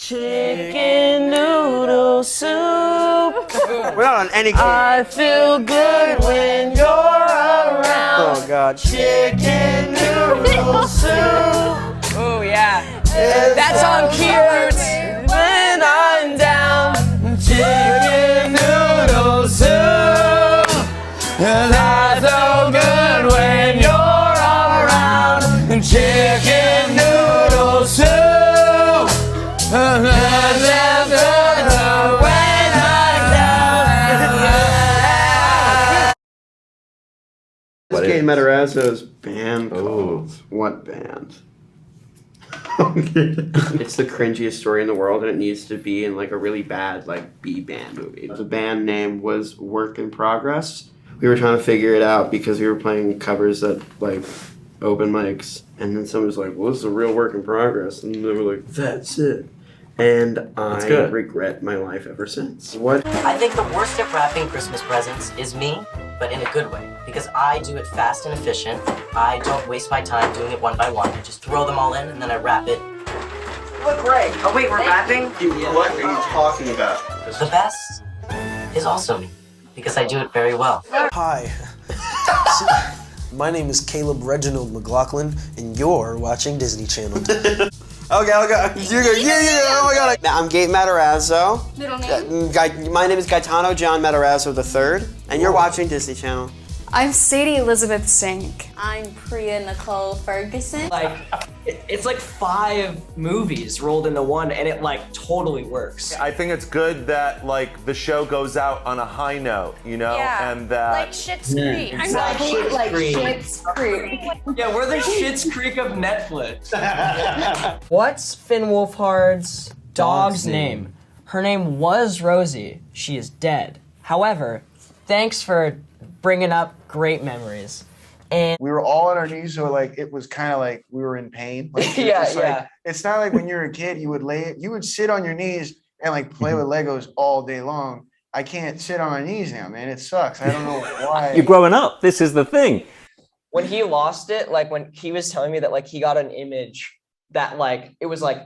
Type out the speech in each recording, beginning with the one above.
Chicken noodle soup. We're not on any. I feel good when you're around. Oh God. Chicken noodle soup. Oh yeah. That's on keywords. When I'm down. Chicken noodle soup. That's so good when you're around. Chicken noodle soup. This game Matarazzo's band called what band? It's the cringiest story in the world, and it needs to be in like a really bad like B band movie. The band name was Work in Progress. We were trying to figure it out because we were playing covers at like open mics, and then someone was like, "Well, this is a real work in progress," and they were like, "That's it." And I regret my life ever since. What? I think the worst at wrapping Christmas presents is me, but in a good way. Because I do it fast and efficient. I don't waste my time doing it one by one. I just throw them all in and then I wrap it. Look great. Oh wait, we're wrapping? What are you talking about? The best is also me. Because I do it very well. Hi. My name is Caleb Reginald McLaughlin, and you're watching Disney Channel. Okay. You're good. Yeah. Oh my God. I'm Gabe Matarazzo. Middle name? My name is Gaetano John Matarazzo III, and you're watching Disney Channel. I'm Sadie Elizabeth Sink. I'm Priya Nicole Ferguson. Like, it's like 5 movies rolled into one, and it like totally works. I think it's good that like the show goes out on a high note, you know, and that Like Schitt's Creek. Exactly. Schitt's Creek. Yeah, we're the Schitt's Creek of Netflix. What's Finn Wolfhard's dog's name? Her name was Rosie. She is dead. However, thanks for bringing up great memories. And we were all on our knees, so like it was kind of like we were in pain. Like, it's not like when you were a kid, you would sit on your knees and like play with Legos all day long. I can't sit on my knees now, man. It sucks. I don't know why. You're growing up. This is the thing. when he lost it, like when he was telling me that like he got an image that like it was like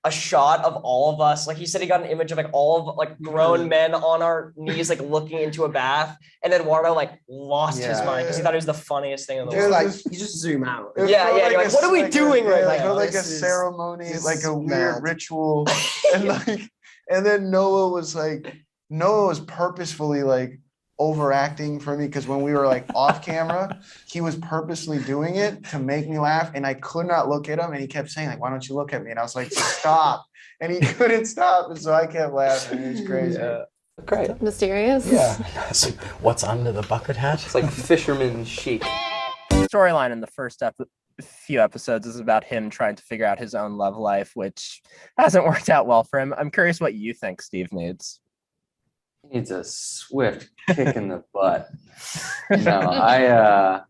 a shot of all of us. Like he said he got an image of like all of like grown men on our knees, like looking into a bath. And then Wardo like lost his mind because he thought it was the funniest thing in the world. Like you just zoom out. Yeah, you're like, what are we doing right now? Like a ceremony, like a weird ritual. And like, and then Noah was purposefully like overacting for me because when we were like off camera, he was purposely doing it to make me laugh, and I could not look at him, and he kept saying like, "Why don't you look at me?" And I was like, "Stop!" And he couldn't stop, and so I kept laughing. It was crazy. Yeah. Great. Mysterious. Yeah. What's under the bucket hat? It's like fisherman chic. Storyline in the first few episodes is about him trying to figure out his own love life, which hasn't worked out well for him. I'm curious what you think Steve needs. He needs a swift kick in the butt. No,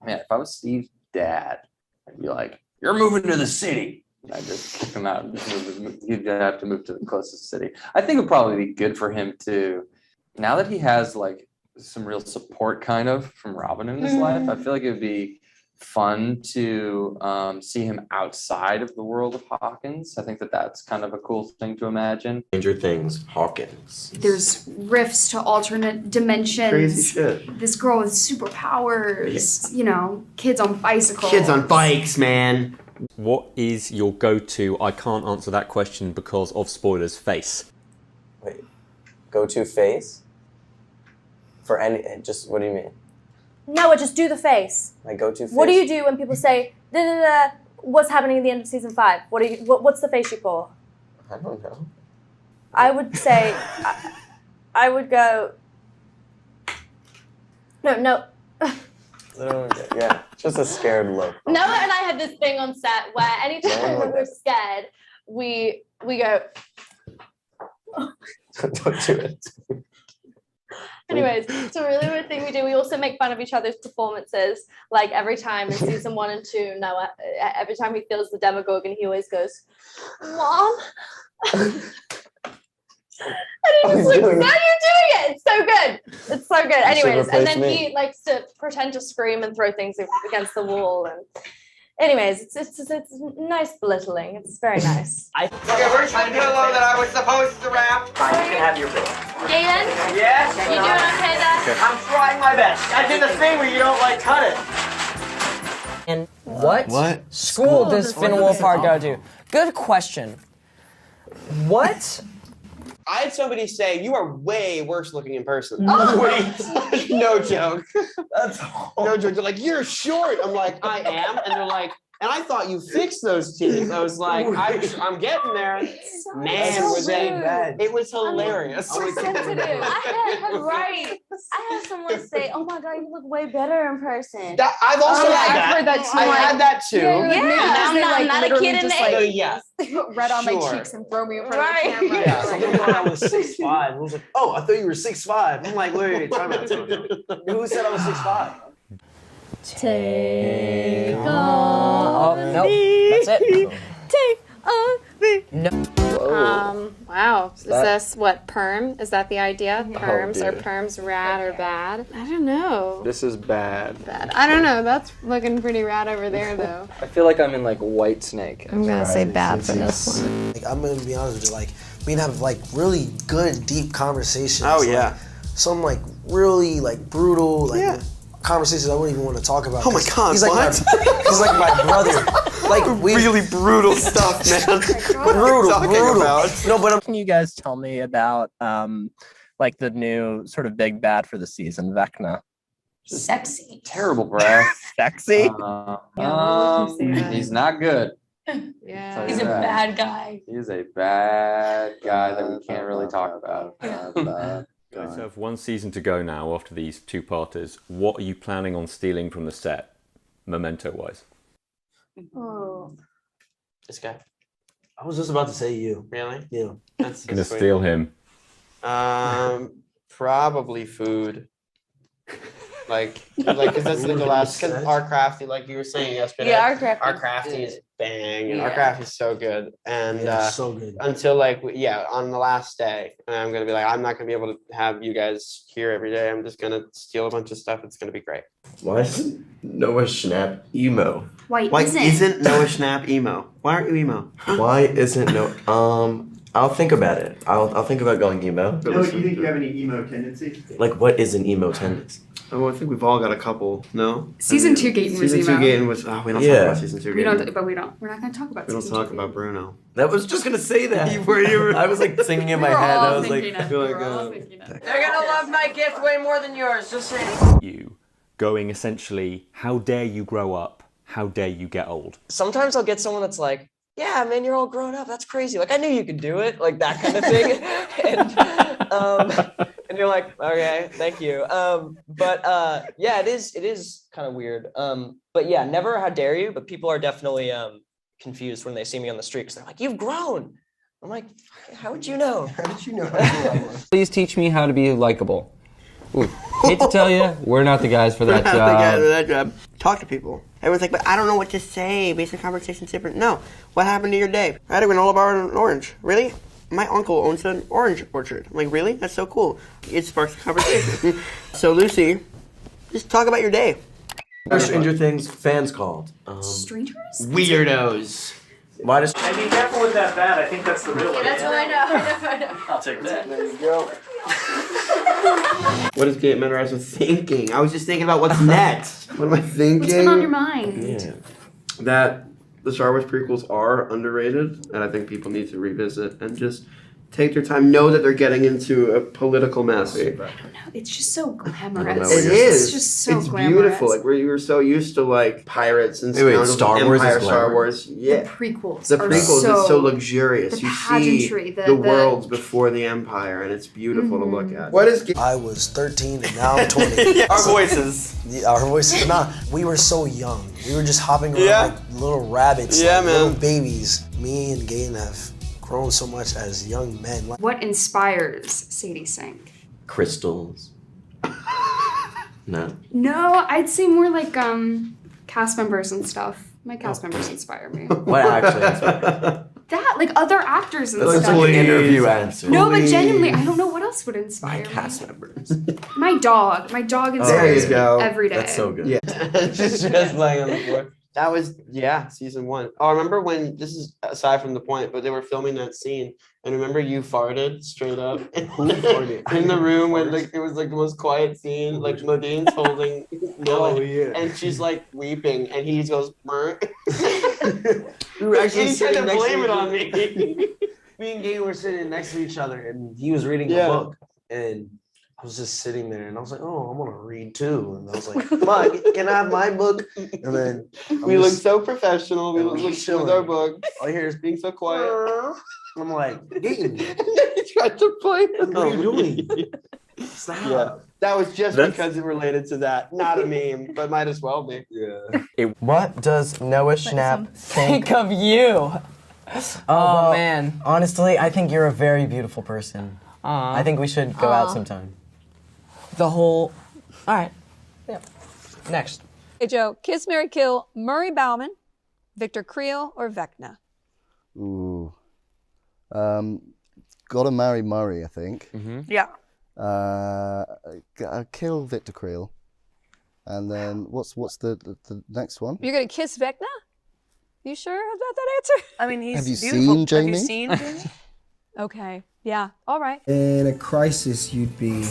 man, if I was Steve's dad, I'd be like, "You're moving to the city." And I'd just kick him out and just he'd have to move to the closest city. I think it'd probably be good for him to, now that he has like some real support kind of from Robin in his life, I feel like it would be fun to see him outside of the world of Hawkins. I think that's kind of a cool thing to imagine. Stranger Things, Hawkins. There's rifts to alternate dimensions. Crazy shit. This girl with superpowers. You know, kids on bicycles. Kids on bikes, man. What is your go-to? I can't answer that question because of spoilers. Face. Wait, go-to face? For any, just what do you mean? No, just do the face. My go-to face? What do you do when people say, da, da, da, what's happening at the end of season 5? What's the face you pull? I don't know. I would say, I would go, no. Yeah, just a scared look. Noah and I had this thing on set where anytime when we're scared, we go. Don't do it. Anyways, it's a really weird thing we do. We also make fun of each other's performances. Like every time in season 1 and 2, Noah, every time he feels the Demogorgon, he always goes, "Mom." And he's like, "No, you're doing it. It's so good. It's so good." Anyways, and then he likes to pretend to scream and throw things against the wall, and Anyways, it's nice belittling. It's very nice. Okay, where's the pillow that I was supposed to wrap? You can have your pillow. Galen, Yes? you doing okay there? I'm trying my best. I did the thing where you don't like cut it. And what? What? School does Finn Wolfhard go to? Good question. What? I had somebody say, you are way worse looking in person. Wait. No joke. That's no joke. They're like, you're short. I'm like, I am. And they're like, and I thought you fixed those teeth. I was like, I'm getting there. Man, were they bad. It was hilarious. So sensitive. I had someone say, "Oh my God, you look way better in person." I've also had that. I've heard that too. I had that too. I'm not a kid in the Yeah. Red on my Sure. cheeks and throw me in front of Right. the camera. Yeah, someone thought I was 6'5". I was like, oh, I thought you were 6'5". I'm like, wait, time out. Who said I was 6'5"? Take Oh, nope. That's it. Take on me. No. Wow. Is that- this what perm? Is that the idea? Perms dear. are perms rad or bad? I don't know. This is bad. Bad. I don't know. That's looking pretty rad over there though. I feel like I'm in like White Snake. I'm gonna say bad for this one. Like, I'm gonna be honest with you, like we can have like really good, deep conversations. Oh, like, yeah. some like really like brutal like conversations I wouldn't even want to talk about. Oh my 'cause God, he's like what? he's like my brother. Like we Really brutal stuff, man. brutal, Talking brutal. about? No, but Can you guys tell me about like the new sort of big bad for the season, Vecna? Sexy. Terrible, bro. Sexy? He's not good. Yeah. He's a bad guy. He's a bad guy that we can't really talk about. You guys have one season to go now after these two-parters. What are you planning on stealing from the set, memento-wise? Oh. This guy. I was just about to say you. Really? Yeah. That's Gonna sweet. steal him. Probably food. Like, cause that's the last. Cause our crafty, like you were saying yesterday. Yeah, our crafty. Our crafty is bang, and our Yeah. crafty is so good. And yeah, so good. until like on the last day, I'm gonna be like, I'm not gonna be able to have you guys here every day. I'm just gonna steal a bunch of stuff. It's gonna be great. Why is Noah Schnapp emo? Why Why isn't? isn't Noah Schnapp emo? Why aren't you emo? Why isn't no? I'll think about it. I'll think about going emo. No, do you think you have any emo tendencies? Like, what is an emo tendency? Oh, I think we've all got a couple. No. Season 2 Gaten was Season 2 emo. Gaten was. Oh, we don't Yeah. talk about season 2 We Gaten. don't, but we're not going to talk about We don't season talk 2 about Bruno. That was just gonna say that. You were. I was like singing in my We're head. all I was like, thinking it. feel like, We're all thinking it. They're gonna love my gift way more than yours. Just saying. You going essentially, how dare you grow up? How dare you get old? Sometimes I'll get someone that's like, "Yeah, man, you're all grown up. That's crazy. Like I knew you could do it." Like that kind of thing. And you're like, "Okay, thank you." But yeah, it is kind of weird. But yeah, never how dare you. But people are definitely confused when they see me on the street because they're like, "You've grown." I'm like, "How would you know?" How did you know? Please teach me how to be likable. Ooh, hate to tell you, we're not the guys for that Not the job. guy for that job. Talk to people. Everyone's like, but I don't know what to say. Basic conversation's different. No. What happened to your day? I had a granola bar and an orange. Really? My uncle owns an orange orchard. I'm like, really? That's so cool. It sparks a conversation. So, Lucy, just talk about your day. Stranger Things fans called. Strangers? Weirdos. Why does? Hey, be careful with that bat. I think that's the real one. That's what I know. I'll take that. There you go. What is Gaten Mentorizer thinking? I was just thinking about what's next. What am I thinking? What's been on your mind? Yeah. That the Star Wars prequels are underrated, and I think people need to revisit and just take their time. Know that they're getting into a political mess. I don't know. It's just so glamorous. It is. It's just so it's glamorous. beautiful. Like we were so used to like pirates and Wait, scoundrels, Star Wars is Empire, Star glamorous? Wars. Yeah. The prequels. The are prequels so, is so luxurious. the You see pageantry, the the worlds before the Empire, and it's beautiful to look at. What is? I was 13 and now I'm 20. Our voices. Yeah, our voices. Nah, we were so young. We were just hopping around Yeah. like little rabbits, Yeah, like man. little babies. Me and Gaten have grown so much as young men. Like, What inspires Sadie Sink? Crystals. No. No, I'd say more like cast members and stuff. My cast members inspire me. What actually inspired? That, like other actors and That's stuff. like an interview answer. No, but genuinely, I don't know what else would inspire me. Cast members. My dog. My dog There inspires you go. me every day. That's so good. Yeah. just laying on the floor. That was season 1. Oh, I remember when this is aside from the point, but they were filming that scene, and remember you farted straight up in the room when like it was like the most quiet scene. Like Modine's holding Millie, and she's like weeping, and he just goes, "Brr." We were actually and he tried sitting to next blame to it on me. Me and Gabe were sitting next to each other, and he was reading Yeah. a book, and I was just sitting there, and I was like, "Oh, I'm gonna read too." And I was like, "Come on, can I have my book?" And then We look so professional. We look chilling. with our book. All I hear is Being so quiet. I'm like, Gabe, He tried to play it. what are you doing? Stop. Yeah, that was just That's- because it related to that. Not a meme, but might as well be. Yeah. What does Noah Schnapp think? Think of you. Oh, man. Honestly, I think you're a very beautiful person. I think we should go out sometime. The whole. All right. Yeah. Next. Hey, Joe, kiss, marry, kill Murray Bauman, Victor Creel, or Vecna? Ooh. Gotta marry Murray, I think. Yeah. Kill Victor Creel. And then what's the next one? You're going to kiss Vecna? You sure about that answer? I mean, he's Have you beautiful. seen Jamie? Have you seen Jamie? Okay. Yeah. All right. In a crisis, you'd be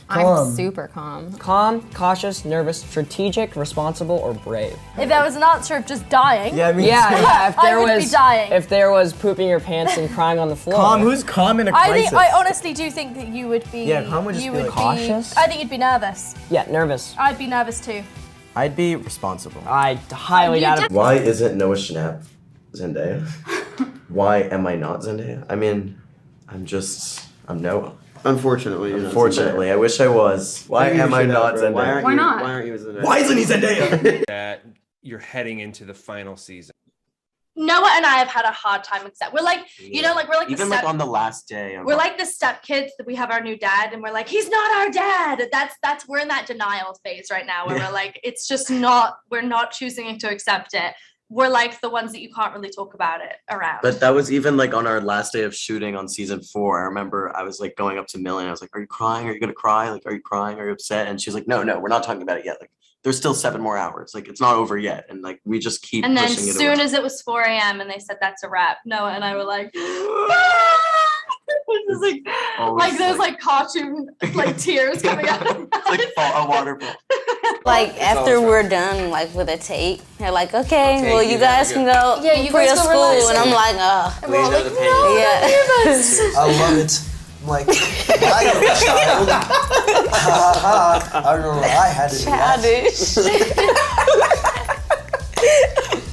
I'm super calm. Calm, cautious, nervous, strategic, responsible, or brave. If there was an answer of just dying, Yeah. If I there would was be dying. if there was pooping your pants and crying on the floor. Who's calm in a I honestly do think that you would be. Yeah, calm would just you be would like cautious. I think you'd be nervous. Yeah, nervous. I'd be nervous too. I'd be responsible. I highly doubt it. Why isn't Noah Schnapp Zendaya? Why am I not Zendaya? I mean, I'm Noah. Unfortunately, you're not Unfortunately, I wish I was. Why Maybe you am I should not have, bro. Zendaya? Why not? Why aren't you Zendaya? Why isn't he Zendaya? That you're heading into the final season. Noah and I have had a hard time accept. We're like, you know, like we're like Even the like step, on the last day. we're like the stepkids that we have our new dad, and we're like, he's not our dad. That's we're in that denial phase right now, where we're like, it's just not. We're not choosing to accept it. We're like the ones that you can't really talk about it around. But that was even like on our last day of shooting on season 4. I remember I was like going up to Millie and I was like, "Are you crying? Are you gonna cry? Like, are you crying? Are you upset?" And she's like, "No, we're not talking about it yet. Like, there's still 7 more hours. Like, it's not over yet." And like, we just keep And then pushing it soon away. as it was 4 a.m. and they said that's a wrap, Noah and I were like, just like those like cartoon like tears coming out. like a waterfall. Like after we're done like with a take, they're like, okay, well you guys can go Yeah, you for guys your go school, relax. and I'm like, And we're all like, no, yeah. I love it. I'm like, I am a child. I remember what I had to do.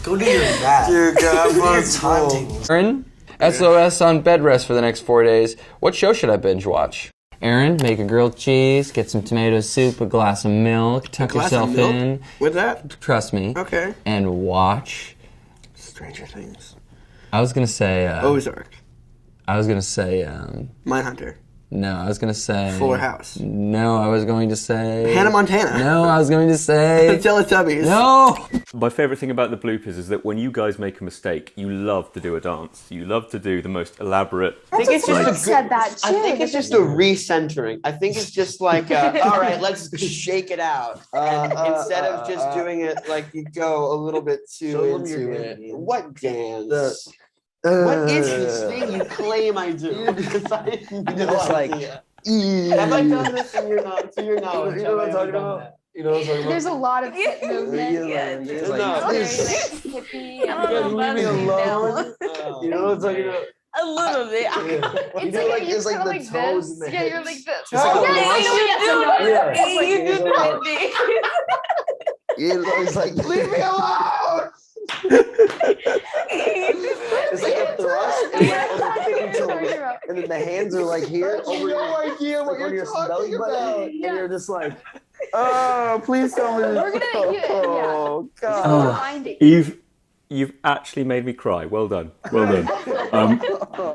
Go do your math. Dear God, Your timetables. Aaron, SOS on bed rest for the next 4 days. What show should I binge watch? Aaron, make a grilled cheese, get some tomato soup, a glass of milk, tuck glass of yourself milk? in. With that? Trust me. Okay. And watch. Stranger Things. I was gonna say. Ozark. I was gonna say. Mindhunter. No, I was gonna say. Fuller House. No, I was going to say. Hannah Montana. No, I was going to say. Teletubbies. No. My favorite thing about the bloopers is that when you guys make a mistake, you love to do a dance. You love to do the most elaborate. I think it's just said that I think it's just a recentering. I think it's just like, all right, let's shake it out. And instead of just doing it like you go a little bit too into it. What dance? What is this thing you claim I do? Because I have no idea. Have I done this in your knowledge? To your knowledge, You know what I'm talking about? You know what I'm talking about? There's a lot of hip movement. It's No. like, Hippie. I don't know about leave me it alone. now. You know what I'm talking about? A little bit. Yeah. You It's know, like, like you it's like kinda the like toes this. and the Yeah, you're hips. like this. It's like a Yeah, Yeah. you do that. It's like, leave me alone. It's like a thrust, and, and then the hands are like here over no idea what like on you're your belly talking button, about. and you're just like, oh, please tell me. We're gonna, Oh God. Oh, you've actually made me cry. Well done. Well done.